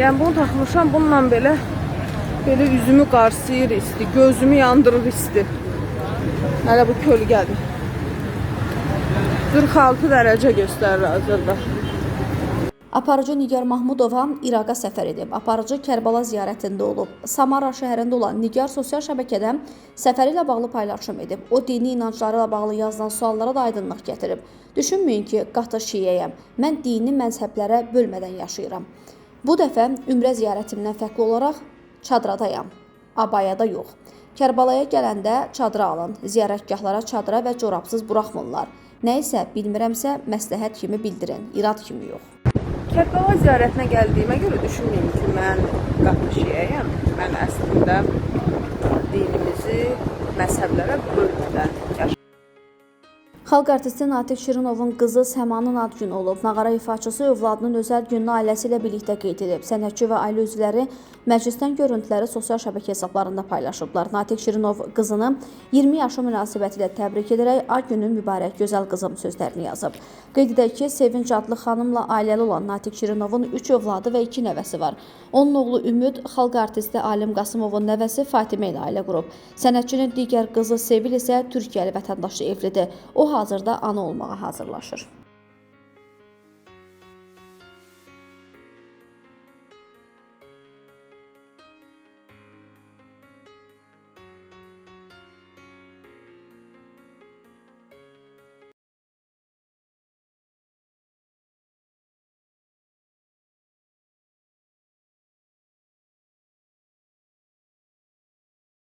Yəni bunu taxmışam, bununla belə üzümü qarsayır isti, gözümü yandırır isti. Hələ bu kölgədir. 46 dərəcə göstərir hazırda. Aparıcı Nigar Mahmudova İraqa səfər edib. Aparıcı Kərbəla ziyarətində olub. Samara şəhərində olan Nigar sosial şəbəkədə səfəri ilə bağlı paylaşım edib. O, dini inancları ilə bağlı yazılan suallara da aydınlıq gətirib. Düşünməyin ki, qatı şiiyəyəm. Mən dini məzhəblərə bölmədən yaşayıram. Bu dəfə ümrə ziyarətimdən fərqli olaraq çadradayam, abayada yox. Kərbalaya gələndə çadıra alın, ziyarətgahlara çadıra və corabsız buraxmırlar. Nə isə bilmirəmsə məsləhət kimi bildirin, irad kimi yox. Kərbəla ziyarətinə gəldiyimə görə düşünməyin ki, mən qatı şiiyəyəm. Mən əslində dinimizi məzhəblərə bölmədən yaşayıram. Xalq artisti Natiq Şirinovun qızı Səmanın ad günü olub. Nağara ifaçısı övladının özəl gününü ailəsi ilə birlikdə qeyd edib. Sənətçi və ailə üzvləri məclisdən görüntüləri sosial şəbəkə hesablarında paylaşıblar. Natiq Şirinov qızını 20 yaşı münasibətilə təbrik edərək ad günün mübarək gözəl qızım sözlərini yazıb. Qeyd edək ki, Sevinç adlı xanımla ailəli olan Natiq Şirinovun 3 övladı və 2 nəvəsi var. Onun oğlu Ümid, xalq artisti Alim Qasımovun nəvəsi Fatimə ilə ailə qurub. Sənətçinin digər qızı Sevil isə Türkiyəli vətəndaşlı evlidir. O hazırda ana olmağa hazırlaşır.